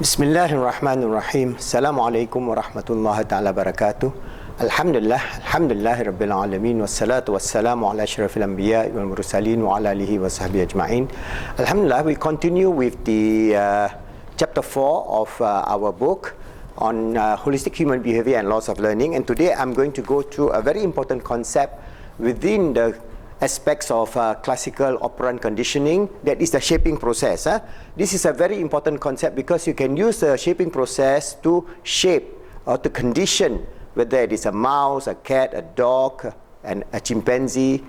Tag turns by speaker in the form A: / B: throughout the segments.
A: Bismillahirrahmanirrahim. Assalamualaikum warahmatullahi ta'ala barakatuh. Alhamdulillah rabbil alamin, wassalatu wassalamu ala asyrafil anbiya wal mursalin wa ala alihi wa sahbihi ajma'in. Alhamdulillah, we continue with the chapter 4 of our book on holistic human behavior and laws of learning, and today I'm going to go through a very important concept within the aspects of classical operant conditioning, that is the shaping process. This is a very important concept because you can use the shaping process to shape or to condition, whether it is a mouse, a cat, a dog, and a chimpanzee,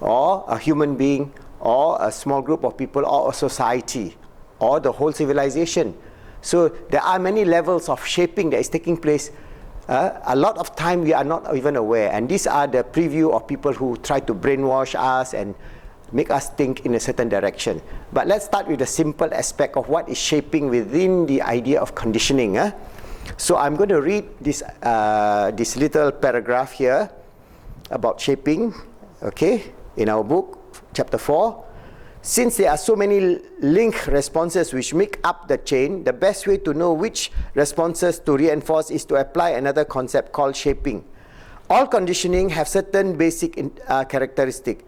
A: or a human being, or a small group of people, or a society, or the whole civilization. So there are many levels of shaping that is taking place. A lot of time we are not even aware, and these are the preview of people who try to brainwash us and make us think in a certain direction. But let's start with the simple aspect of what is shaping within the idea of conditioning. So I'm going to read this little paragraph here about shaping, okay, in our book, chapter 4. Since there are so many link responses which make up the chain, the best way to know which responses to reinforce is to apply another concept called shaping. All conditioning have certain basic characteristics.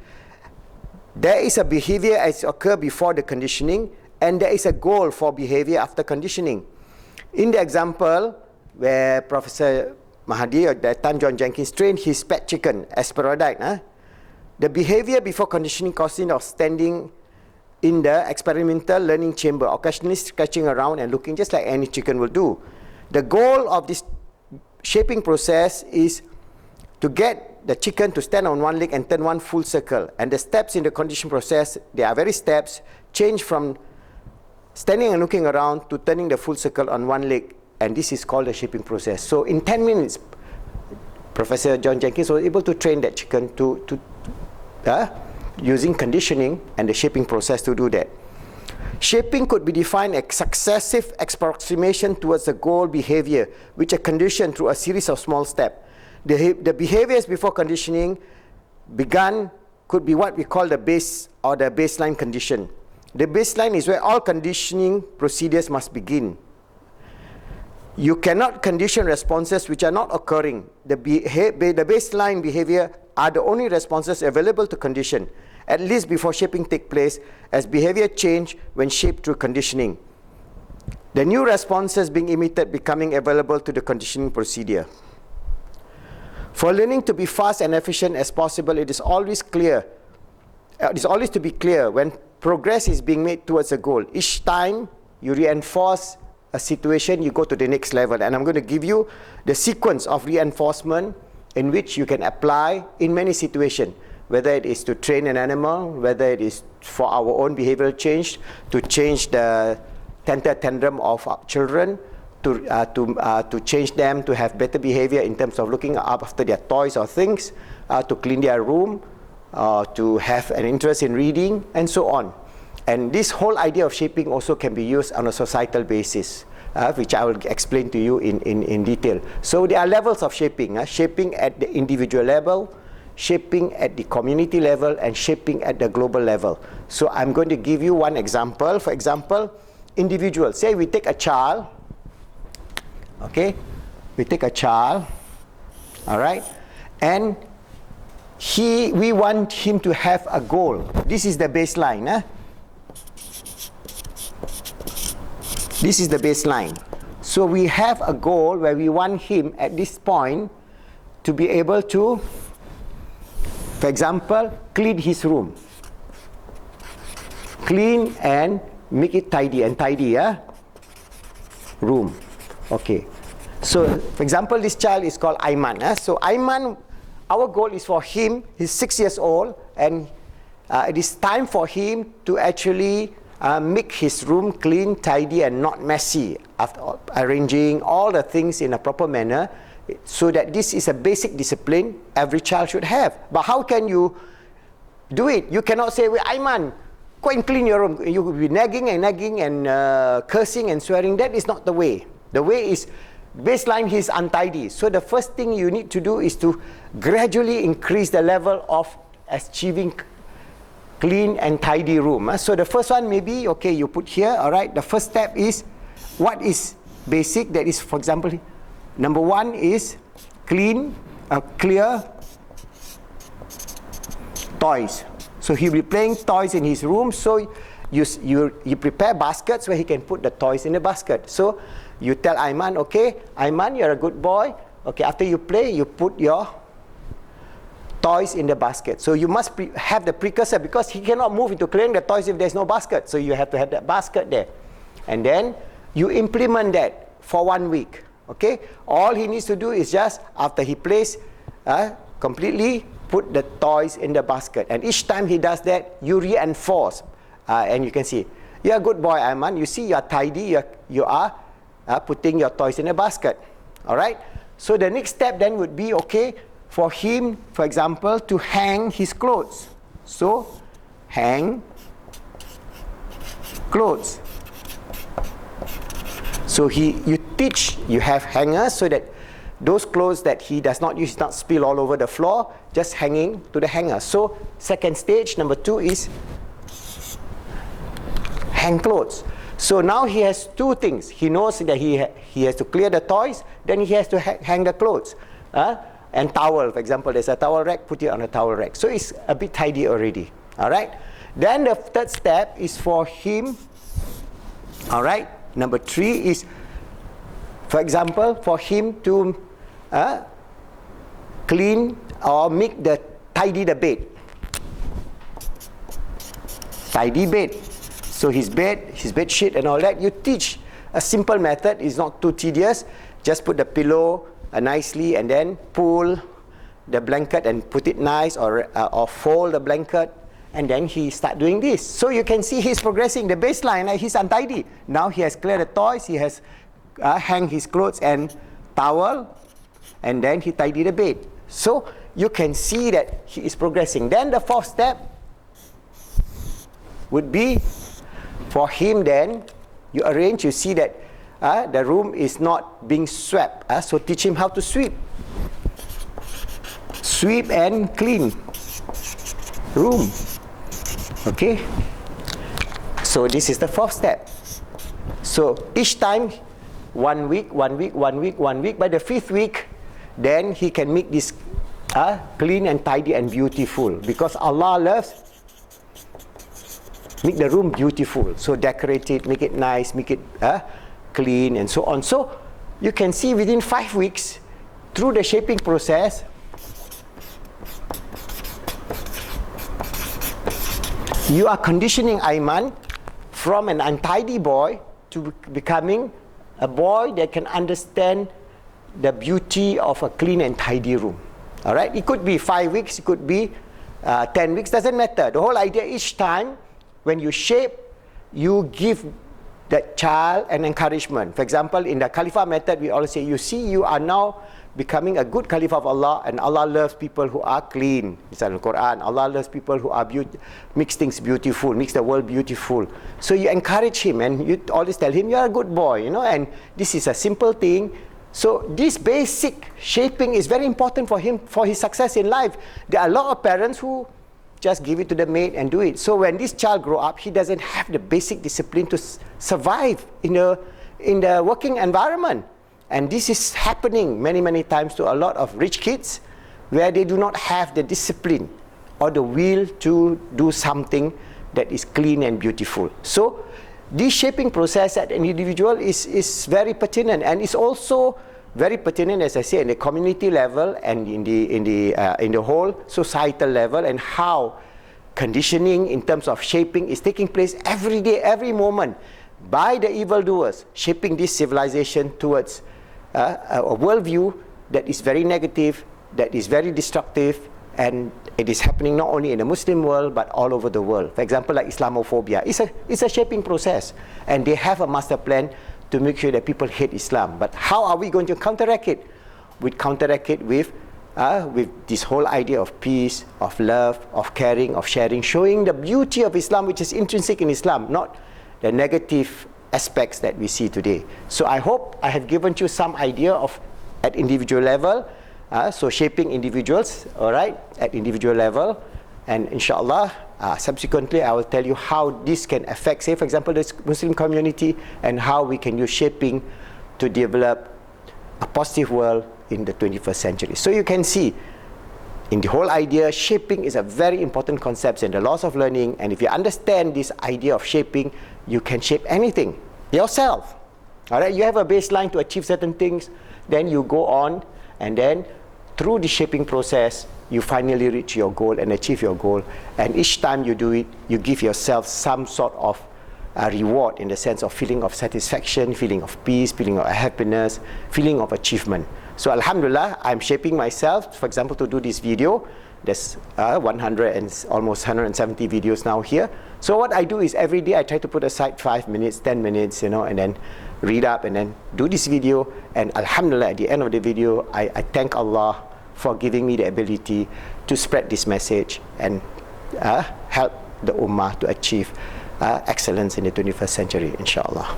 A: There is a behavior as occur before the conditioning, and there is a goal for behavior after conditioning. In the example where Professor Mahdi, or that time John Jenkins, trained his pet chicken, Asparadrate, the behavior before conditioning consisted of standing in the experimental learning chamber, occasionally scratching around and looking just like any chicken will do. The goal of this shaping process is to get the chicken to stand on one leg and turn one full circle. And the steps in the conditioning process, they are very steps, change from standing and looking around to turning the full circle on one leg. And this is called the shaping process. So in 10 minutes, Professor John Jenkins was able to train that chicken using conditioning and the shaping process to do that. Shaping could be defined as successive approximation towards a goal behavior, which are conditioned through a series of small steps. The behaviors before conditioning begun could be what we call the base or the baseline condition. The baseline is where all conditioning procedures must begin. You cannot condition responses which are not occurring. The baseline behavior are the only responses available to condition, at least before shaping takes place, as behavior change when shaped through conditioning. The new responses being emitted becoming available to the conditioning procedure. For learning to be fast and efficient as possible, it is always to be clear when progress is being made towards a goal. Each time you reinforce a situation, you go to the next level. And I'm going to give you the sequence of reinforcement in which you can apply in many situations, whether it is to train an animal, whether it is for our own behavioral change, to change the tantrum of our children, to change them to have better behavior in terms of looking up after their toys or things, to clean their room, to have an interest in reading, and so on. And this whole idea of shaping also can be used on a societal basis, which I will explain to you in detail. So there are levels of shaping. Shaping at the individual level, shaping at the community level, and shaping at the global level. So I'm going to give you one example. For example, individual. Say we take a child. Okay? We take a child. All right? And we want him to have a goal. This is the baseline. This is the baseline. So we have a goal where we want him at this point to be able to, for example, clean his room. Clean and make it tidy room. Okay. So, for example, this child is called Aiman. So Aiman, our goal is for him, he's 6 years old, and it is time for him to actually make his room clean, tidy, and not messy, after arranging all the things in a proper manner, so that this is a basic discipline every child should have. But how can you do it? You cannot say, well, Aiman, go and clean your room. You will be nagging and cursing and swearing. That is not the way. The way is, baseline, he's untidy. So the first thing you need to do is to gradually increase the level of achieving clean and tidy room. So the first one maybe, okay, you put here, all right. The first step is what is basic? That is, for example, number one is clear toys. So he'll be playing toys in his room. So you prepare baskets where he can put the toys in the basket. So you tell Aiman, okay, Aiman, you're a good boy. Okay, after you play, you put your toys in the basket. So you must have the precursor, because he cannot move into clearing the toys if there's no basket. So you have to have that basket there. And then you implement that for 1 week. Okay, all he needs to do is just, after he plays completely, put the toys in the basket. And each time he does that, you reinforce. And you can see, you're a good boy, Aiman. You see, you're tidy. You are putting your toys in a basket. All right. So the next step then would be, okay, for him, for example, to hang his clothes. So hang clothes. So you teach, you have hangers, so that those clothes that he does not use, not spill all over the floor, just hanging to the hanger. So second stage, number 2, is hang clothes. So now he has 2 things. He knows that he has to clear the toys, then he has to hang the clothes. And towel, for example, there's a towel rack, put it on a towel rack. So it's a bit tidy already. All right. Then the third step is for him. All right. Number 3 is, for example, for him to clean or tidy the bed. Tidy bed. So his bed sheet and all that, you teach a simple method. It's not too tedious. Just put the pillow nicely, and then pull the blanket and put it nice, or fold the blanket, and then he start doing this. So you can see he's progressing. The baseline, he's untidy. Now he has cleared the toys, he has hang his clothes and towel, and then he tidy the bed. So you can see that he is progressing. Then the 4th step would be for him, then you arrange, you see that the room is not being swept. So teach him how to sweep. Sweep and clean room. Okay. So this is the 4th step. So each time, 1 week, 1 week, 1 week, 1 week. By the 5th week, then he can make this clean and tidy and beautiful. Because Allah loves, make the room beautiful. So decorate it, make it nice, make it clean, and so on. So you can see within 5 weeks, through the shaping process, you are conditioning Aiman from an untidy boy to becoming a boy that can understand the beauty of a clean and tidy room. All right. It could be 5 weeks, it could be 10 weeks, doesn't matter. The whole idea, each time when you shape, you give that child an encouragement. For example, in the Khalifah method, we always say, you see, you are now becoming a good Khalifah of Allah, and Allah loves people who are clean. It's in the Quran. Allah loves people who are makes things beautiful, makes the world beautiful. So you encourage him, and you always tell him, you're a good boy, and this is a simple thing. So this basic shaping is very important for him, for his success in life. There are a lot of parents who just give it to the maid and do it. So when this child grow up, he doesn't have the basic discipline to survive in the working environment. And this is happening many, many times to a lot of rich kids, where they do not have the discipline or the will to do something that is clean and beautiful. So this shaping process at an individual is very pertinent, and it's also very pertinent, as I say, in the community level and in the whole societal level, and how conditioning in terms of shaping is taking place every day, every moment, by the evildoers, shaping this civilization towards a worldview that is very negative, that is very destructive, and it is happening not only in the Muslim world but all over the world. For example, like Islamophobia, it's a shaping process, and they have a master plan to make sure that people hate Islam. But how are we going to counteract it? We counteract it with this whole idea of peace, of love, of caring, of sharing, showing the beauty of Islam, which is intrinsic in Islam, not the negative aspects that we see today. So I hope I have given you some idea of at individual level, so shaping individuals, all right, at individual level, And inshallah, subsequently, I will tell you how this can affect, say, for example, the Muslim community, and how we can use shaping to develop a positive world in the 21st century. So you can see, in the whole idea, shaping is a very important concept in the laws of learning. And if you understand this idea of shaping, you can shape anything yourself. All right, you have a baseline to achieve certain things, then you go on, and then through the shaping process, you finally reach your goal and achieve your goal. And each time you do it, you give yourself some sort of reward, in the sense of feeling of satisfaction, feeling of peace, feeling of happiness, feeling of achievement. So alhamdulillah, I'm shaping myself, for example, to do this video. There's 100 and almost 170 videos now here. So what I do is every day I try to put aside 5 minutes, 10 minutes, and then read up and then do this video. And alhamdulillah, at the end of the video, I thank Allah for giving me the ability to spread this message and help the ummah to achieve excellence in the 21st century, inshallah.